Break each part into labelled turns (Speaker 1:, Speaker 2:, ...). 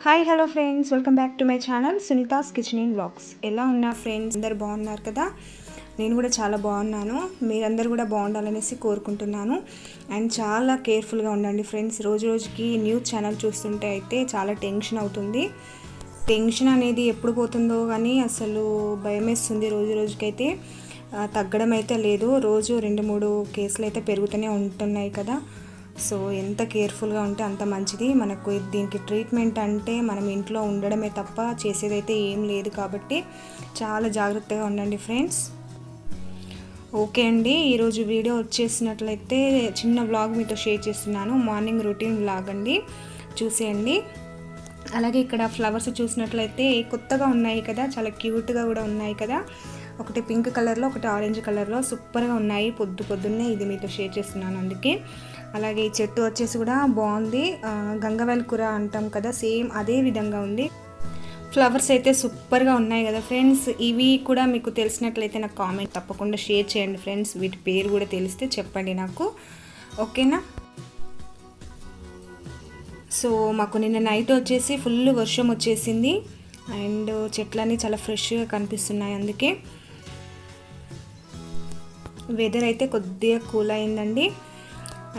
Speaker 1: Hi hello friends, welcome back to my channel Sunita's kitchen and vlogs. ఎలా ఉన్నారు friends? అందరు బాగున్నారు కదా? నేను కూడా చాలా బాగున్నాను. మీరందరూ కూడా బాగుండాలనేసి కోరుకుంటున్నాను. అండ్ చాలా కేర్ఫుల్గా ఉండండి ఫ్రెండ్స్. రోజు రోజుకి న్యూస్ ఛానల్ చూస్తుంటే అయితే చాలా టెన్షన్ అవుతుంది. టెన్షన్ అనేది ఎప్పుడు పోతుందో కానీ అసలు భయమేస్తుంది. రోజు రోజుకైతే తగ్గడం అయితే లేదు. రోజు 2-3 కేసులు అయితే పెరుగుతూనే ఉంటున్నాయి కదా. సో ఎంత కేర్ఫుల్గా ఉంటే అంత మంచిది. మనకు దీనికి ట్రీట్మెంట్ అంటే మనం ఇంట్లో ఉండడమే తప్ప చేసేదైతే ఏం లేదు కాబట్టి చాలా జాగ్రత్తగా ఉండండి ఫ్రెండ్స్. ఓకే అండి, ఈరోజు వీడియో వచ్చేసినట్లయితే చిన్న వ్లాగ్ మీతో షేర్ చేస్తున్నాను. మార్నింగ్ రొటీన్ వ్లాగ్ అండి, చూసేయండి. అలాగే ఇక్కడ ఫ్లవర్స్ చూసినట్లయితే కొత్తగా ఉన్నాయి కదా, చాలా క్యూట్గా కూడా ఉన్నాయి కదా. ఒకటి పింక్ కలర్లో, ఒకటి ఆరెంజ్ కలర్లో సూపర్గా ఉన్నాయి. పొద్దున్నే ఇది మీతో షేర్ చేస్తున్నాను అందుకే. అలాగే ఈ చెట్టు వచ్చేసి కూడా బాగుంది. గంగవేల్ కూర అంటాం కదా, సేమ్ అదే విధంగా ఉంది. ఫ్లవర్స్ అయితే సూపర్గా ఉన్నాయి కదా ఫ్రెండ్స్. ఇవి కూడా మీకు తెలిసినట్లయితే నాకు కామెంట్ తప్పకుండా షేర్ చేయండి ఫ్రెండ్స్. వీటి పేరు కూడా తెలిస్తే చెప్పండి నాకు, ఓకేనా? సో మాకు నిన్న నైట్ వచ్చేసి ఫుల్ వర్షం వచ్చేసింది. అండ్ చెట్లన్నీ చాలా ఫ్రెష్గా కనిపిస్తున్నాయి. అందుకే వెదర్ అయితే కొద్దిగా కూల్ అయిందండి.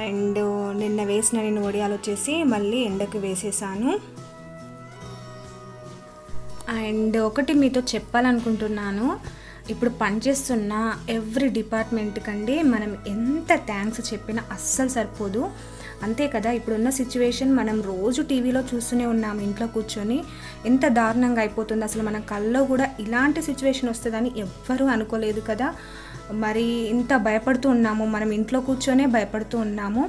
Speaker 1: అండ్ నిన్న వేసిన నేను వడియాలు వచ్చేసి మళ్ళీ ఎండకు వేసేసాను. అండ్ ఒకటి మీతో చెప్పాలనుకుంటున్నాను, ఇప్పుడు పనిచేస్తున్న ఎవ్రీ డిపార్ట్మెంట్ కండి మనం ఎంత థ్యాంక్స్ చెప్పినా అస్సలు సరిపోదు. అంతే కదా, ఇప్పుడున్న సిచ్యువేషన్ మనం రోజు టీవీలో చూస్తూనే ఉన్నాము. ఇంట్లో కూర్చొని ఎంత దారుణంగా అయిపోతుంది అసలు. మన కల్లో కూడా ఇలాంటి సిచ్యువేషన్ వస్తుందని ఎవ్వరూ అనుకోలేదు కదా. మరి ఇంత భయపడుతూ ఉన్నాము, మనం ఇంట్లో కూర్చొనే భయపడుతూ ఉన్నాము.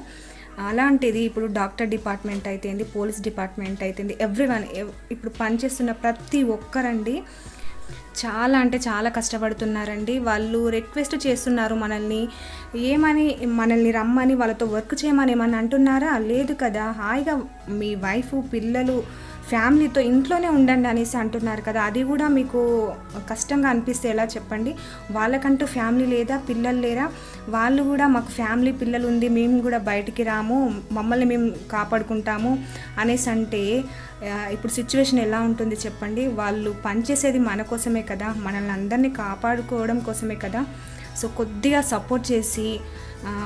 Speaker 1: అలాంటిది ఇప్పుడు డాక్టర్ డిపార్ట్మెంట్ అయితేంది, పోలీస్ డిపార్ట్మెంట్ అయితేంది, ఎవ్రీవన్ ఇప్పుడు పనిచేస్తున్న ప్రతి ఒక్కరండి చాలా అంటే చాలా కష్టపడుతున్నారండి. వాళ్ళు రిక్వెస్ట్ చేస్తున్నారు మనల్ని రమ్మని, వాళ్ళతో వర్క్ చేయమని ఏమని అంటున్నారా? లేదు కదా. హాయిగా మీ వైఫ్, పిల్లలు, ఫ్యామిలీతో ఇంట్లోనే ఉండండి అనేసి అంటున్నారు కదా. అది కూడా మీకు కష్టంగా అనిపిస్తే ఎలా చెప్పండి? వాళ్ళకంటూ ఫ్యామిలీ లేదా, పిల్లలు లేరా? వాళ్ళు కూడా మాకు ఫ్యామిలీ, పిల్లలు ఉంది, మేము కూడా బయటికి రాము, మమ్మల్ని మేము కాపాడుకుంటాము అనేసి అంటే ఇప్పుడు సిచ్యువేషన్ ఎలా ఉంటుంది చెప్పండి? వాళ్ళు పనిచేసేది మన కోసమే కదా, మనల్ని అందరినీ కాపాడుకోవడం కోసమే కదా. సో కొద్దిగా సపోర్ట్ చేసి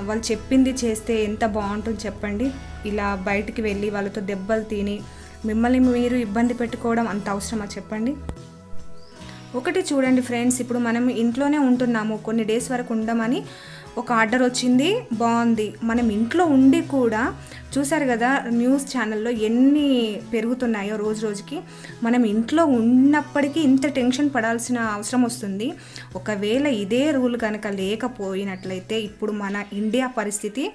Speaker 1: వాళ్ళు చెప్పింది చేస్తే ఎంత బాగుంటుంది చెప్పండి. ఇలా బయటికి వెళ్ళి వాళ్ళతో దెబ్బలు తిని మిమ్మల్ని మీరు ఇబ్బంది పెట్టుకోవడం అంత అవసరమా చెప్పండి? ఒకటి చూడండి ఫ్రెండ్స్, ఇప్పుడు మనం ఇంట్లోనే ఉంటున్నాము, కొన్ని డేస్ వరకు ఉండమని ఒక ఆర్డర్ వచ్చింది, బాగుంది. మనం ఇంట్లో ఉండి కూడా చూసారు కదా న్యూస్ ఛానల్లో ఎన్ని పెరుగుతున్నాయో రోజు రోజుకి. మనం ఇంట్లో ఉన్నప్పటికీ ఇంత టెన్షన్ పడాల్సిన అవసరం వస్తుంది. ఒకవేళ ఇదే రూల్ కనుక లేకపోయినట్లయితే ఇప్పుడు మన ఇండియా పరిస్థితి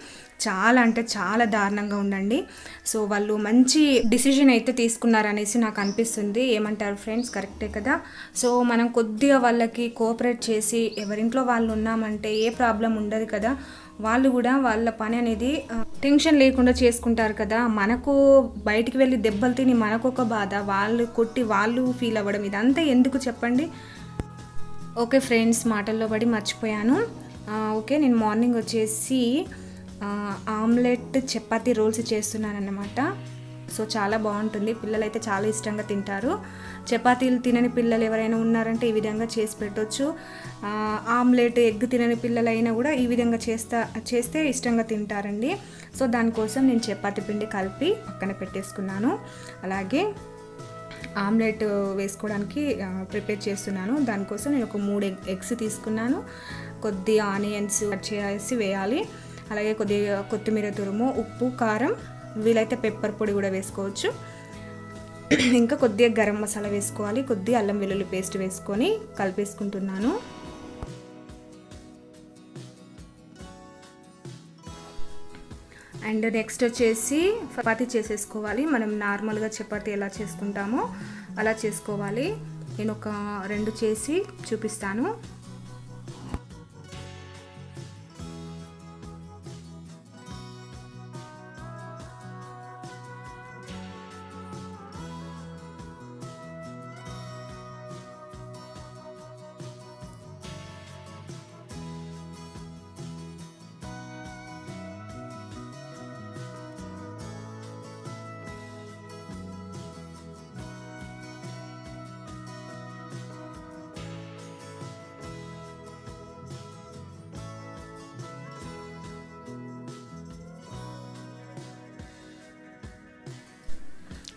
Speaker 1: చాలా అంటే చాలా దారుణంగా ఉండండి. సో వాళ్ళు మంచి డిసిజన్ అయితే తీసుకున్నారనేసి నాకు అనిపిస్తుంది. ఏమంటారు ఫ్రెండ్స్? కరెక్టే కదా. సో మనం కొద్దిగా వాళ్ళకి కోఆపరేట్ చేసి ఎవరింట్లో వాళ్ళు ఉన్నామంటే ఏ ప్రాబ్లం ఉండదు కదా. వాళ్ళు కూడా వాళ్ళ పని అనేది టెన్షన్ లేకుండా చేసుకుంటారు కదా. మనకు బయటికి వెళ్ళి దెబ్బలు తిని మనకు ఒక బాధ, వాళ్ళు కొట్టి వాళ్ళు ఫీల్ అవ్వడం, ఇదంతా ఎందుకు చెప్పండి? ఓకే ఫ్రెండ్స్, మాటల్లో పడి మర్చిపోయాను. ఓకే, నేను మార్నింగ్ వచ్చేసి ఆమ్లెట్ చపాతీ రోల్స్ చేస్తున్నాను అన్నమాట. సో చాలా బాగుంటుంది, పిల్లలు అయితే చాలా ఇష్టంగా తింటారు. చపాతీలు తినని పిల్లలు ఎవరైనా ఉన్నారంటే ఈ విధంగా చేసి పెట్టవచ్చు. ఆమ్లెట్ ఎగ్ తినని పిల్లలైనా కూడా ఈ విధంగా చేస్తే ఇష్టంగా తింటారండి. సో దానికోసం నేను చపాతీ పిండి కలిపి పక్కన పెట్టేసుకున్నాను. అలాగే ఆమ్లెట్ వేసుకోవడానికి ప్రిపేర్ చేస్తున్నాను. దానికోసం నేను ఒక 3 ఎగ్స్ తీసుకున్నాను. కొద్దిగా ఆనియన్స్ కట్ చేసి వేయాలి. అలాగే కొద్దిగా కొత్తిమీర తురుము, ఉప్పు, కారం, వీలైతే పెప్పర్ పొడి కూడా వేసుకోవచ్చు. ఇంకా కొద్దిగా గరం మసాలా వేసుకోవాలి. కొద్దిగా అల్లం వెల్లుల్లి పేస్ట్ వేసుకొని కలిపేసుకుంటున్నాను. అండ్ నెక్స్ట్ వచ్చేసి చపాతీ చేసేసుకోవాలి. మనం నార్మల్గా చపాతీ ఎలా చేసుకుంటామో అలా చేసుకోవాలి. నేను ఒక 2 చేసి చూపిస్తాను.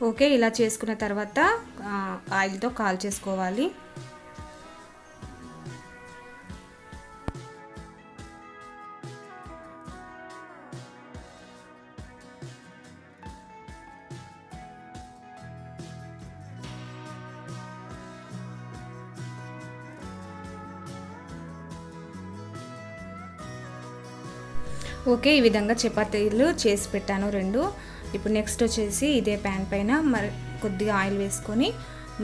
Speaker 1: ఓకే, ఇలా చేసుకున్న తర్వాత ఆయిల్తో కాల్ చేసుకోవాలి. ఓకే, ఈ విధంగా చపాతీలు చేసి పెట్టాను 2. ఇప్పుడు నెక్స్ట్ వచ్చేసి ఇదే ప్యాన్ పైన మరి కొద్దిగా ఆయిల్ వేసుకొని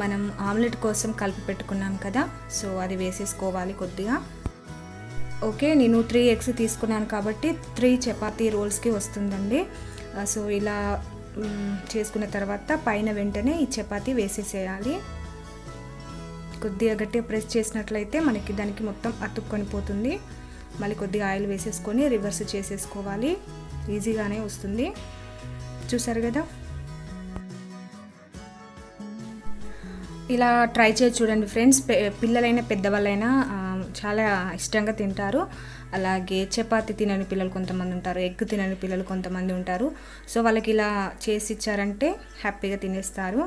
Speaker 1: మనం ఆమ్లెట్ కోసం కలిపి పెట్టుకున్నాం కదా, సో అది వేసేసుకోవాలి కొద్దిగా. ఓకే, నేను 3 ఎగ్స్ తీసుకున్నాను కాబట్టి 3 చపాతీ రోల్స్కి వస్తుందండి. సో ఇలా చేసుకున్న తర్వాత పైన వెంటనే ఈ చపాతీ వేసేసేయాలి. కొద్దిగా గట్టిగా ప్రెస్ చేసినట్లయితే మనకి దానికి మొత్తం అతుక్కొని పోతుంది. మళ్ళీ కొద్దిగా ఆయిల్ వేసేసుకొని రివర్స్ చేసేసుకోవాలి. ఈజీగానే వస్తుంది, చూసారు కదా. ఇలా ట్రై చేసి చూడండి ఫ్రెండ్స్. పిల్లలైనా పెద్దవాళ్ళైనా చాలా ఇష్టంగా తింటారు. అలాగే చపాతీ తినని పిల్లలు కొంతమంది ఉంటారు, ఎగ్ తినని పిల్లలు కొంతమంది ఉంటారు. సో వాళ్ళకి ఇలా చేసి ఇచ్చారంటే హ్యాపీగా తినేస్తారు.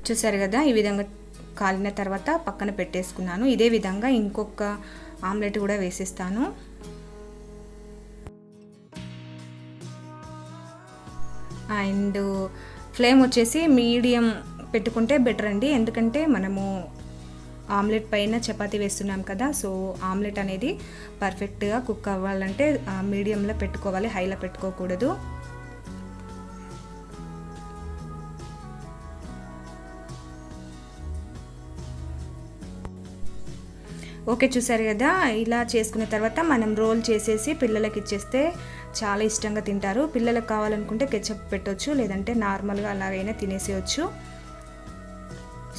Speaker 1: చూసారు కదా, ఈ విధంగా కాలిన తర్వాత పక్కన పెట్టేసుకున్నాను. ఇదే విధంగా ఇంకొక ఆమ్లెట్ కూడా వేసేస్తాను. అండ్ ఫ్లేమ్ వచ్చేసి మీడియం పెట్టుకుంటే బెటర్ అండి, ఎందుకంటే మనము ఆమ్లెట్ పైన చపాతీ వేస్తున్నాం కదా, సో ఆమ్లెట్ అనేది పర్ఫెక్ట్గా కుక్ అవ్వాలంటే మీడియంలో పెట్టుకోవాలి, హైలో పెట్టుకోకూడదు. ఓకే, చూసారు కదా. ఇలా చేసుకున్న తర్వాత మనం రోల్ చేసేసి పిల్లలకి ఇచ్చేస్తే చాలా ఇష్టంగా తింటారు. పిల్లలకు కావాలనుకుంటే కెచప్ పెట్టవచ్చు, లేదంటే నార్మల్గా అలాగైనా తినేసేయచ్చు.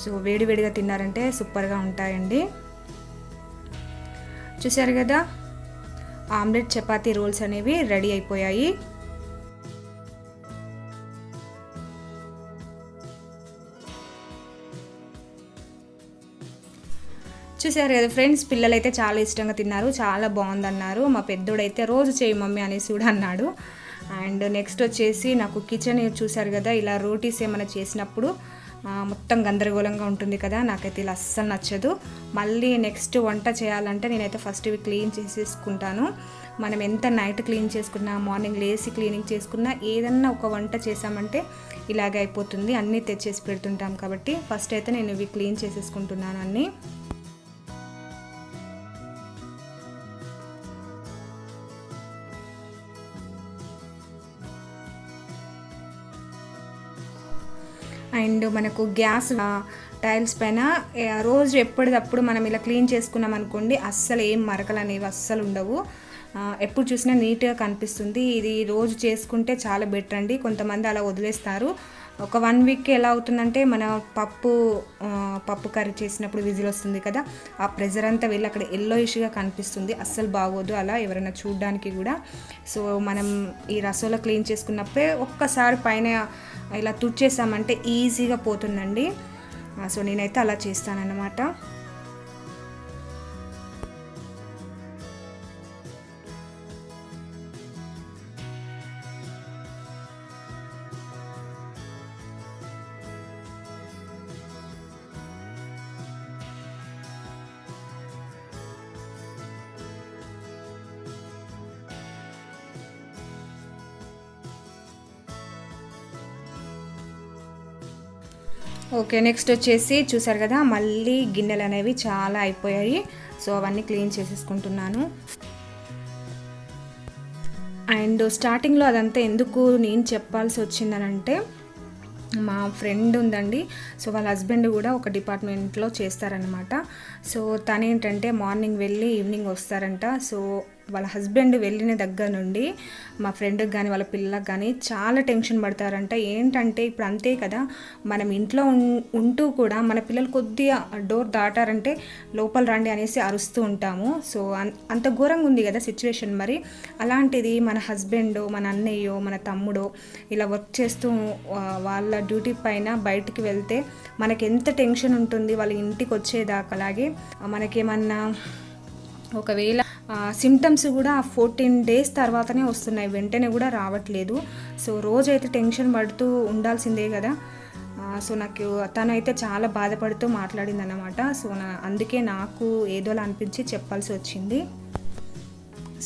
Speaker 1: సో వేడివేడిగా తిన్నారంటే సూపర్గా ఉంటాయండి. చూసారు కదా, ఆమ్లెట్ చపాతీ రోల్స్ అనేవి రెడీ అయిపోయాయి. చూసారు కదా ఫ్రెండ్స్, పిల్లలైతే చాలా ఇష్టంగా తిన్నారు, చాలా బాగుందన్నారు. మా పెద్దోడైతే రోజు చేయి మమ్మీ అనేసి కూడా అన్నాడు. అండ్ నెక్స్ట్ వచ్చేసి నాకు కిచెన్ చూసారు కదా, ఇలా రోటీస్ ఏమైనా చేసినప్పుడు మొత్తం గందరగోళంగా ఉంటుంది కదా, నాకైతే ఇలా అస్సలు నచ్చదు. మళ్ళీ నెక్స్ట్ వంట చేయాలంటే నేనైతే ఫస్ట్ ఇవి క్లీన్ చేసేసుకుంటాను. మనం ఎంత నైట్ క్లీన్ చేసుకున్నా, మార్నింగ్ లేసి క్లీనింగ్ చేసుకున్నా, ఏదన్నా ఒక వంట చేసామంటే ఇలాగే అయిపోతుంది. అన్నీ తెచ్చేసి పెడుతుంటాం కాబట్టి ఫస్ట్ అయితే నేను ఇవి క్లీన్ చేసేసుకుంటున్నాను అన్నీ. అండ్ మనకు గ్యాస్ టైల్స్ పైన రోజు ఎప్పటికప్పుడు మనం ఇలా క్లీన్ చేసుకున్నాం అనుకోండి, అస్సలు ఏం మరకలు అనేవి అస్సలు ఉండవు. ఎప్పుడు చూసినా నీట్గా కనిపిస్తుంది. ఇది రోజు చేసుకుంటే చాలా బెటర్ అండి. కొంతమంది అలా వదిలేస్తారు. ఒక 1 వీక్కి ఎలా అవుతుందంటే, మన పప్పు కర్రీ చేసినప్పుడు విజిల్ వస్తుంది కదా, ఆ ప్రెజర్ అంతా వెళ్ళి అక్కడ ఎల్లోయిష్గా కనిపిస్తుంది. అస్సలు బాగోదు అలా ఎవరైనా చూడడానికి కూడా. సో మనం ఈ రసోలో క్లీన్ చేసుకున్నప్పుడే ఒక్కసారి పైన ఇలా తుడిచేసామంటే ఈజీగా పోతుందండి. సో నేనైతే అలా చేస్తానన్నమాట. ఓకే, నెక్స్ట్ వచ్చేసి చూసారు కదా, మళ్ళీ గిన్నెలు అనేవి చాలా అయిపోయాయి. సో అవన్నీ క్లీన్ చేసేసుకుంటున్నాను. అండ్ స్టార్టింగ్లో అదంతా ఎందుకు నేను చెప్పాల్సి వచ్చిందనంటే, మా ఫ్రెండ్ ఉందండి. సో వాళ్ళ హస్బెండ్ కూడా ఒక డిపార్ట్మెంట్లో చేస్తారనమాట. సో తనేంటంటే మార్నింగ్ వెళ్ళి ఈవినింగ్ వస్తారంట. సో వాళ్ళ హస్బెండ్ వెళ్ళిన దగ్గర నుండి మా ఫ్రెండ్కి కానీ వాళ్ళ పిల్లలకు కానీ చాలా టెన్షన్ పడతారంట. ఏంటంటే ఇప్పుడు అంతే కదా, మనం ఇంట్లో ఉంటూ కూడా మన పిల్లలు కొద్దిగా డోర్ దాటారంటే లోపల రండి అనేసి అరుస్తూ ఉంటాము. సో అంత ఘోరంగా ఉంది కదా సిచ్యువేషన్. మరి అలాంటిది మన హస్బెండ్, మన అన్నయ్యో, మన తమ్ముడో ఇలా వర్క్ చేస్తూ వాళ్ళ డ్యూటీ పైన బయటికి వెళ్తే మనకి ఎంత టెన్షన్ ఉంటుంది వాళ్ళ ఇంటికి వచ్చేదాకా. అలాగే మనకేమన్నా ఒకవేళ సిమ్టమ్స్ కూడా 14 డేస్ తర్వాతనే వస్తున్నాయి, వెంటనే కూడా రావట్లేదు. సో రోజైతే టెన్షన్ పడుతూ ఉండాల్సిందే కదా. సో నాకు తనైతే చాలా బాధపడుతూ మాట్లాడింది అన్నమాట. సో అందుకే నాకు ఏదోలా అనిపించి చెప్పాల్సి వచ్చింది.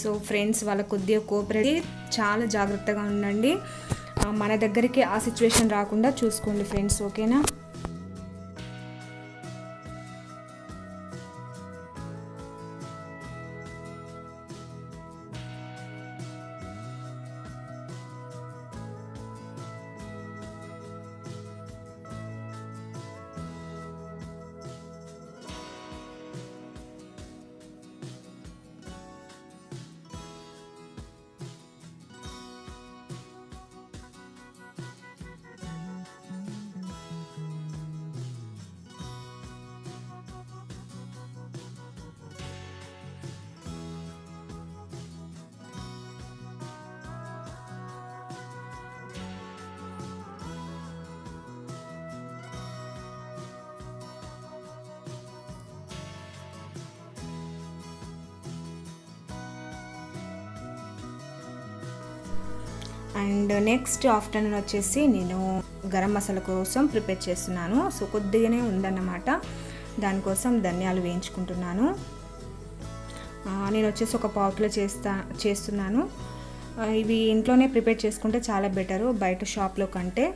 Speaker 1: సో ఫ్రెండ్స్, వాళ్ళ కొద్దిగా కోఆపరేట్, చాలా జాగ్రత్తగా ఉండండి. మన దగ్గరికి ఆ సిచ్యువేషన్ రాకుండా చూసుకోండి ఫ్రెండ్స్, ఓకేనా. అండ్ నెక్స్ట్ ఆఫ్టర్నూన్ వచ్చేసి నేను గరం మసాలా కోసం ప్రిపేర్ చేస్తున్నాను. సో కొద్దిగానే ఉందన్నమాట, దానికోసం ధనియాలు వేయించుకుంటున్నాను. నేను వచ్చేసి ఒక పావుకిలో చేస్తున్నాను. ఇవి ఇంట్లోనే ప్రిపేర్ చేసుకుంటే చాలా బెటరు బయట షాప్లో కంటే.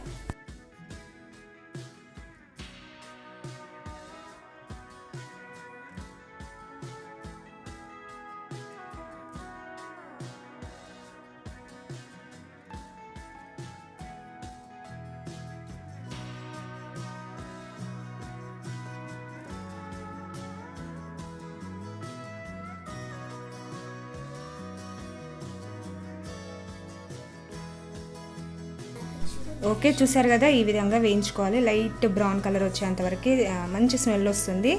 Speaker 1: ఓకే, చూసారు కదా, ఈ విధంగా వేయించుకోవాలి. లైట్ బ్రౌన్ కలర్ వచ్చేంతవరకు మంచి స్మెల్ వస్తుంది.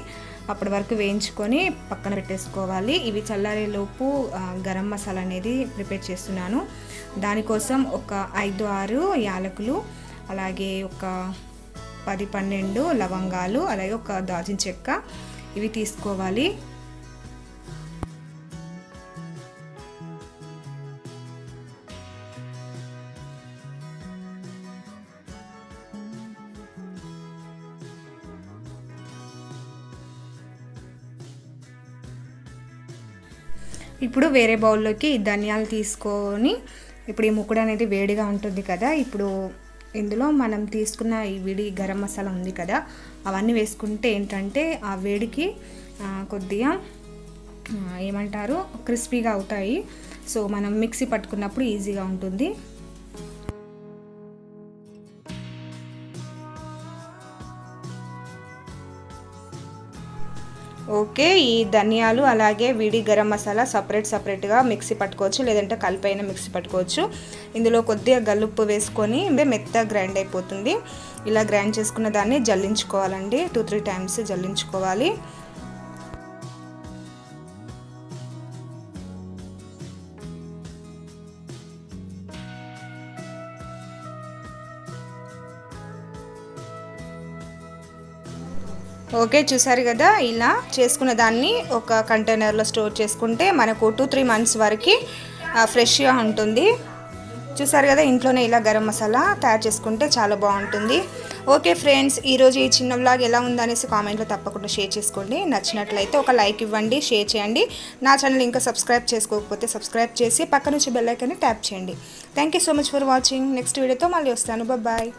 Speaker 1: అప్పటి వరకు వేయించుకొని పక్కన పెట్టేసుకోవాలి. ఇవి చల్లారేలోపు గరం మసాలా అనేది ప్రిపేర్ చేస్తున్నాను. దానికోసం ఒక 5-6 యాలకులు, అలాగే ఒక 10-12 లవంగాలు, అలాగే ఒక దాల్చిన చెక్క, ఇవి తీసుకోవాలి. ఇప్పుడు వేరే బౌల్లోకి ధనియాలు తీసుకొని, ఇప్పుడు ఈ ముక్కుడు అనేది వేడిగా ఉంటుంది కదా, ఇప్పుడు ఇందులో మనం తీసుకున్న ఈ విడి గరం మసాలా ఉంది కదా, అవన్నీ వేసుకుంటే ఏంటంటే ఆ వేడికి కొద్దిగా ఏమంటారు క్రిస్పీగా అవుతాయి. సో మనం మిక్సీ పట్టుకున్నప్పుడు ఈజీగా ఉంటుంది. ఓకే, ఈ ధనియాలు అలాగే విడి గరం మసాలా సపరేట్గా మిక్సీ పట్టుకోవచ్చు, లేదంటే కలిపైన మిక్సీ పట్టుకోవచ్చు. ఇందులో కొద్దిగా గల్లుప్పు వేసుకొని మెత్తగా గ్రైండ్ అయిపోతుంది. ఇలా గ్రైండ్ చేసుకున్న దాన్ని జల్లించుకోవాలండి, 2-3 టైమ్స్ జల్లించుకోవాలి. ఓకే, చూసారు కదా, ఇలా చేసుకున్న దాన్ని ఒక కంటైనర్లో స్టోర్ చేసుకుంటే మనకు 2-3 మంత్స్ వరకు ఫ్రెష్గా ఉంటుంది. చూసారు కదా, ఇంట్లోనే ఇలా గరం మసాలా తయారు చేసుకుంటే చాలా బాగుంటుంది. ఓకే ఫ్రెండ్స్, ఈరోజు ఈ చిన్న వ్లాగ్ ఎలా ఉందనేసి కామెంట్లో తప్పకుండా షేర్ చేసుకోండి. నచ్చినట్లయితే ఒక లైక్ ఇవ్వండి, షేర్ చేయండి. నా ఛానల్ ఇంకా సబ్స్క్రైబ్ చేసుకోకపోతే సబ్స్క్రైబ్ చేసి పక్క నుంచి బెల్ ఐకాన్ని ట్యాప్ చేయండి. Thank you so much for watching. Next వీడియోతో మళ్ళీ వస్తాను. బాయ్.